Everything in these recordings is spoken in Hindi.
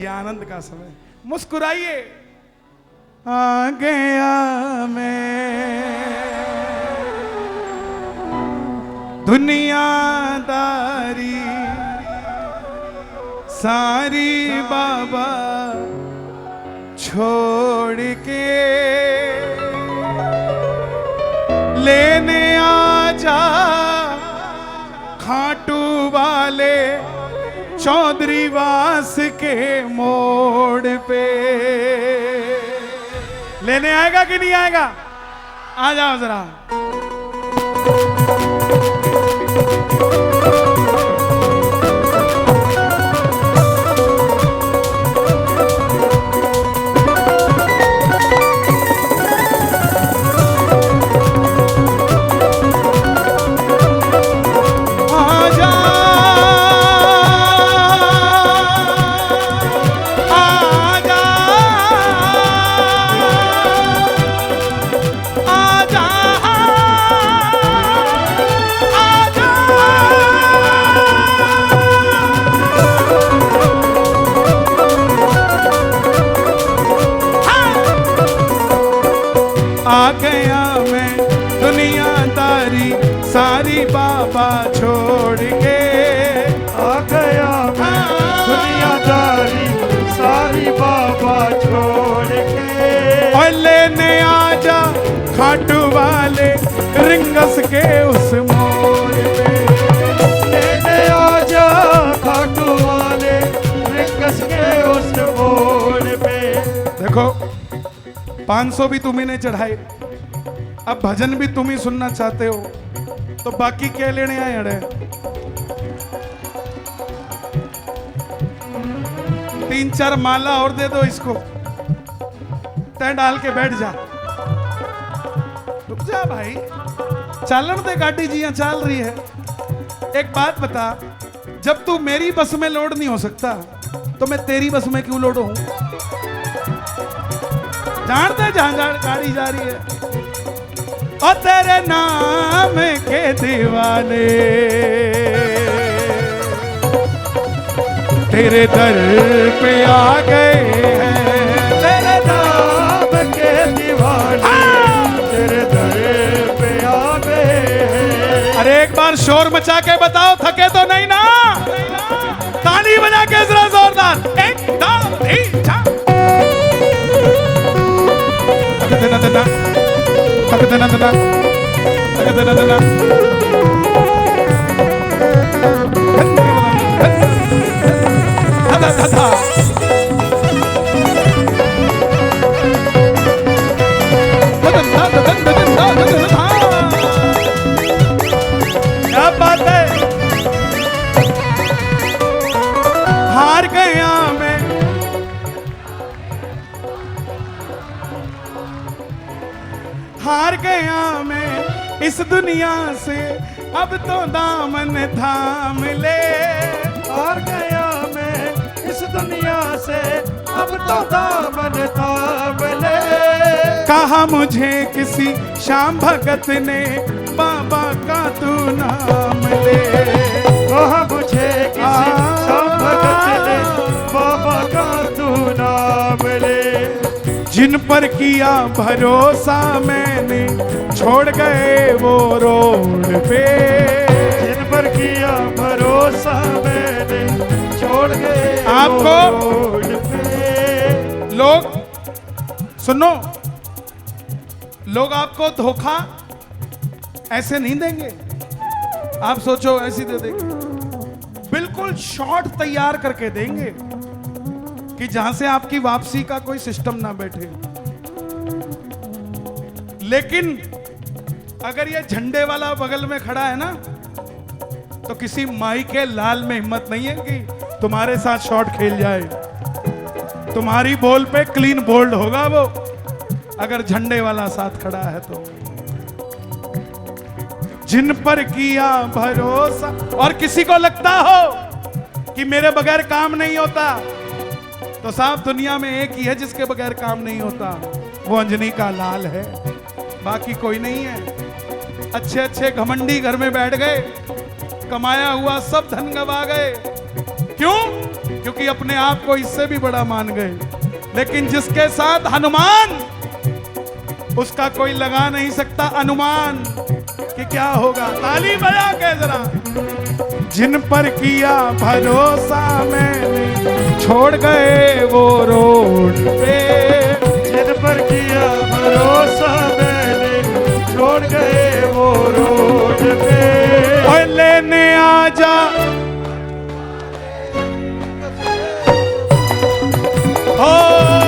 ये आनंद का समय, मुस्कुराइए। आ गया मैं दुनियादारी सारी बाबा छोड़ के, लेने आजा खाटू वाले चौधरी वास के मोड़ पे। लेने आएगा कि नहीं आएगा? आ जाओ जरा। आ गया मैं दुनियादारी सारी बाबा छोड़ के। आ गया मैं दुनियादारी सारी बाबा छोड़ के। और लेने आजा खाटू वाले रिंगस के उस मोड़ पे। लेने आजा खाटू वाले रिंगस के उस मोड़ पे। देखो 500 भी तुम्ही ने चढ़ाए, अब भजन भी तुम ही सुनना चाहते हो, तो बाकी क्या लेने आए अड़े? 3-4 माला और दे दो इसको, तय डाल के बैठ जा। रुक जा भाई, चालन दे गाड़ी जी यहाँ चल रही है। एक बात बता, जब तू मेरी बस में लोड नहीं हो सकता तो मैं तेरी बस में क्यों लोड हूं? जानते जहां गाड़ी जा रही है। और तेरे नाम के दीवाने तेरे दर पे आ गए हैं। तेरे नाम के दीवाने तेरे दर पे आ गए हैं। अरे एक बार शोर मचा के बताओ, थके तो नहीं ना? ताली बजा के जरा जोरदार, 1 2 3 4। दना दना दना दना दना दना क्या बात है? हार गया मैं, हार गया मैं इस दुनिया से, अब तो दामन थाम ले। हार गया मैं इस दुनिया से, अब तो दामन थाम ले। कहा मुझे किसी श्याम भगत ने बाबा का तू नाम ले। कहा मुझे किसी श्याम भगत ने बाबा का तू नाम ले। जिन पर किया भरोसा मैंने छोड़ गए वो रोड पे। जिन पर किया भरोसा मैंने छोड़ गए आपको रोड पे। लोग सुनो, लोग आपको धोखा ऐसे नहीं देंगे। आप सोचो ऐसे दे देंगे, बिल्कुल शॉर्ट तैयार करके देंगे कि जहां से आपकी वापसी का कोई सिस्टम ना बैठे। लेकिन अगर ये झंडे वाला बगल में खड़ा है ना, तो किसी माई के लाल में हिम्मत नहीं है कि तुम्हारे साथ शॉट खेल जाए। तुम्हारी बॉल पे क्लीन बोल्ड होगा वो, अगर झंडे वाला साथ खड़ा है तो। जिन पर किया भरोसा, और किसी को लगता हो कि मेरे बगैर काम नहीं होता, तो साफ दुनिया में एक ही है जिसके बगैर काम नहीं होता, वो अंजनी का लाल है, बाकी कोई नहीं है। अच्छे अच्छे घमंडी घर में बैठ गए, कमाया हुआ सब धन गवा गए। क्यों? क्योंकि अपने आप को इससे भी बड़ा मान गए। लेकिन जिसके साथ हनुमान, उसका कोई लगा नहीं सकता अनुमान कि क्या होगा। ताली बजा के जरा। जिन पर किया भरोसा मैंने, छोड़ गए वो रोड पे। जिन पर किया भरोसा मैंने, छोड़ गए वो रोड पे। और लेने आजा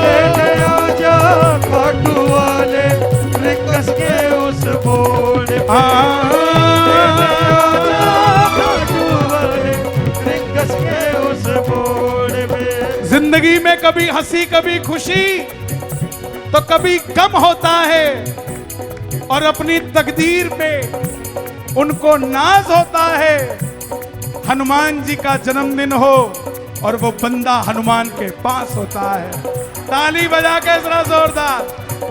लेने आजा खाटू वाले रिंकस के उस बोर्ड पे। लेने आजा खाटू वाले रिंकस के उस बोर्ड पे। जिंदगी में कभी हंसी कभी खुशी तो कभी गम होता है, और अपनी तकदीर पे उनको नाज होता है। हनुमान जी का जन्मदिन हो और वो बंदा हनुमान के पास होता है। ताली बजा के जरा जोरदार।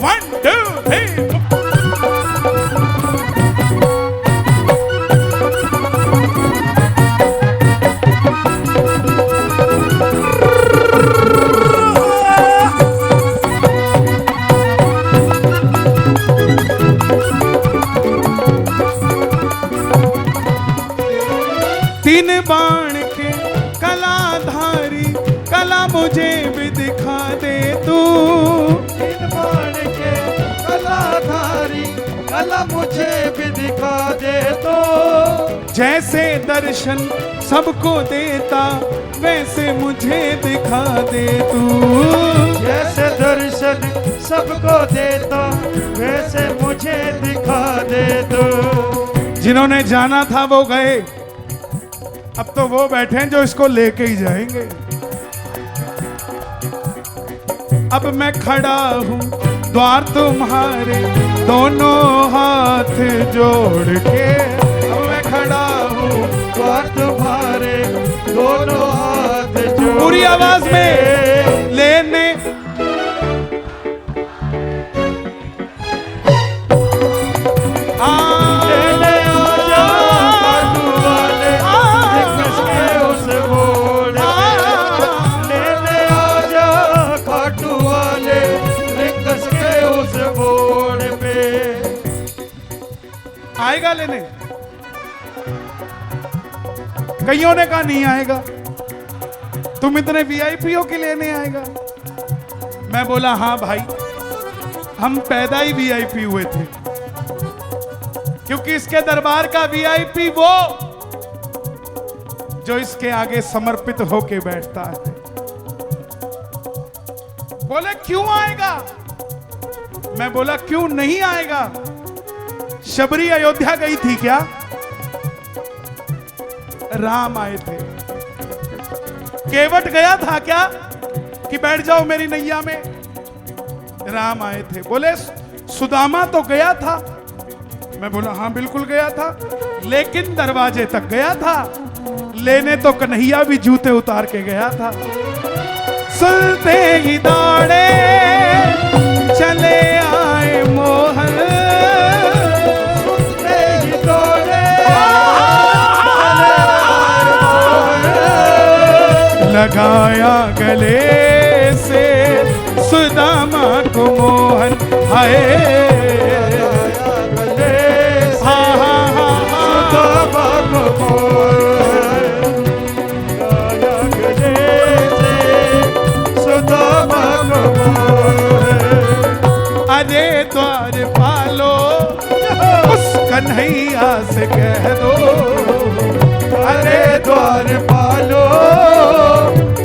1 2 3। तीन बाण के कलाधारी, कला मुझे भी दिखा दे तू। तीन बाण के कलाधारी, कला मुझे भी दिखा दे तो। जैसे दर्शन सबको देता, वैसे मुझे दिखा दे तू। जैसे दर्शन सबको देता, वैसे मुझे दिखा दे तो। जिन्होंने जाना था वो गए, अब तो वो बैठे हैं जो इसको लेके ही जाएंगे। अब मैं खड़ा हूं द्वार तुम्हारे, दोनों हाथ जोड़ के। अब मैं खड़ा हूं द्वार तुम्हारे, दोनों हाथ जोड़ पूरी आवाज में लेने। लेने आजा खाटू वाले रिंकस के उस बोर्ड पे। लेने आजा खाटू वाले रिंकस के उस बोर्ड पे। आएगा लेने? कईयों ने कहा नहीं आएगा, तुम इतने वीआईपी हो कि लेने आएगा। मैं बोला हाँ भाई, हम पैदा ही वीआईपी हुए थे, क्योंकि इसके दरबार का वीआईपी वो जो इसके आगे समर्पित होके बैठता है। बोले क्यों आएगा? मैं बोला क्यों नहीं आएगा? शबरी अयोध्या गई थी क्या? राम आए थे। केवट गया था क्या कि बैठ जाओ मेरी नैया में? राम आए थे। बोले सुदामा तो गया था। मैं बोला हाँ बिल्कुल गया था, लेकिन दरवाजे तक गया था। लेने तो कन्हैया भी जूते उतार के गया था। सुनते ही दौड़े चले आए मोहन, सुनते ही दौड़े लगाया गले से सुदामा को मोहन। हाय हाँ हाँ हाँ अरे द्वार पालो उस कन्हैया से कह दो। अरे द्वार पालो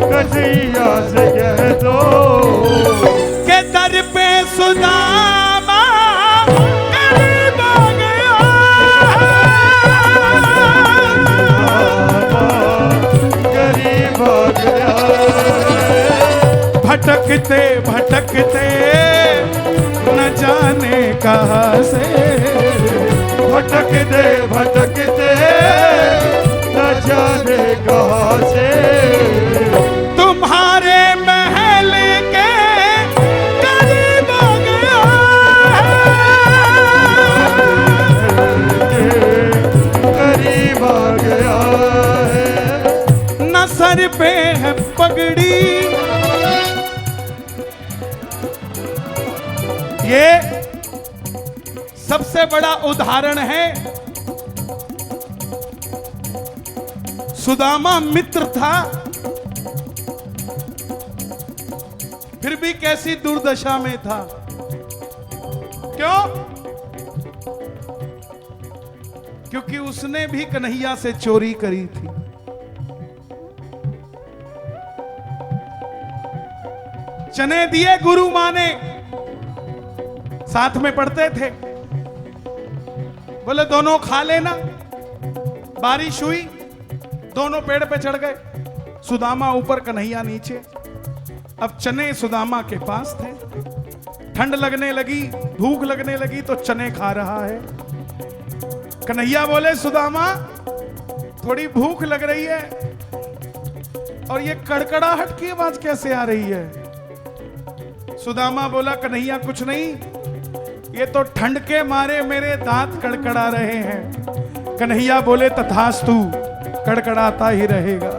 कन्हैया से कह दो। के दर पे सुदामा गरीब आ गया, गरीब आ गया। भटकते भटकते न जाने कहाँ से, भटकते भटकते न जाने कहाँ से। तुम्हारे महल के करीब आ गया, करीब आ गया है। न सर पे है पग ये सबसे बड़ा उदाहरण है। सुदामा मित्र था, फिर भी कैसी दुर्दशा में था। क्यों? क्योंकि उसने भी कन्हैया से चोरी करी थी। चने दिए गुरु माँ ने, साथ में पढ़ते थे, बोले दोनों खा लेना। बारिश हुई, दोनों पेड़ पे चढ़ गए, सुदामा ऊपर कन्हैया नीचे। अब चने सुदामा के पास थे, ठंड लगने लगी, भूख लगने लगी तो चने खा रहा है। कन्हैया बोले सुदामा थोड़ी भूख लग रही है, और ये कड़कड़ाहट की आवाज कैसे आ रही है? सुदामा बोला कन्हैया कुछ नहीं, ये तो ठंड के मारे मेरे दांत कड़कड़ा रहे हैं। कन्हैया बोले तथास्तु, कड़कड़ाता ही रहेगा।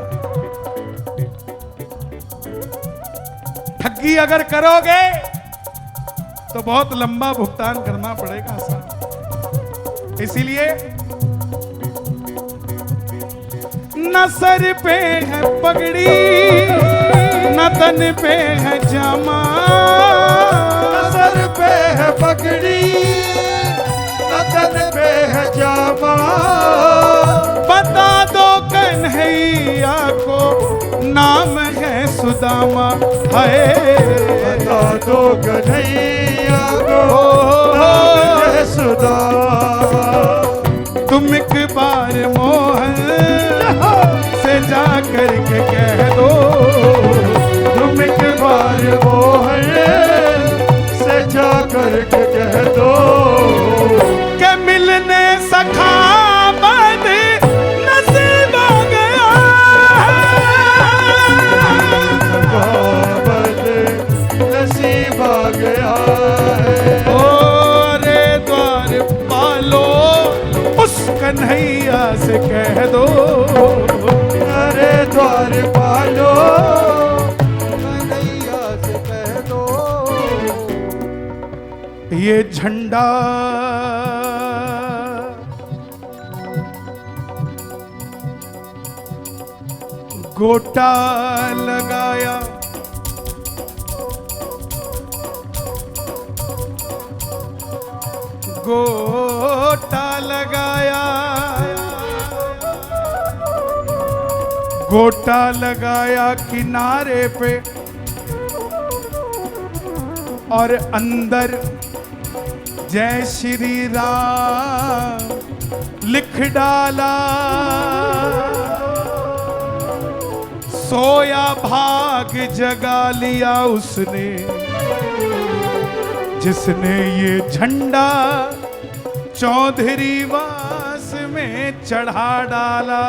ठगी अगर करोगे तो बहुत लंबा भुगतान करना पड़ेगा साहब। इसीलिए न सर पे है पगड़ी, न तन पे है जामा। न सर पे है पगड़ी, न तन पे है जामा। बता दो कन्हैया को नाम है सुदामा है। बता दो कन्हैया को नाम है सुदामा। तुम एक बार मोहन से जा करके कह दो, तुम एक बार मोहन से जा करके कह दो के मिलने सखा बद नसीब आ गया। बाबत नसीब आ गया है। ओ रे द्वार पालो उस कन्हैया से कह दो। अरे द्वार पालो कन्हैया से कह दो। ये झंडा गोटा लगाया, गोटा लगाया, गोटा लगाया किनारे पे, और अंदर जय श्री राम लिख डाला। सोया भाग जगा लिया उसने, जिसने ये झंडा चौधरी वास में चढ़ा डाला।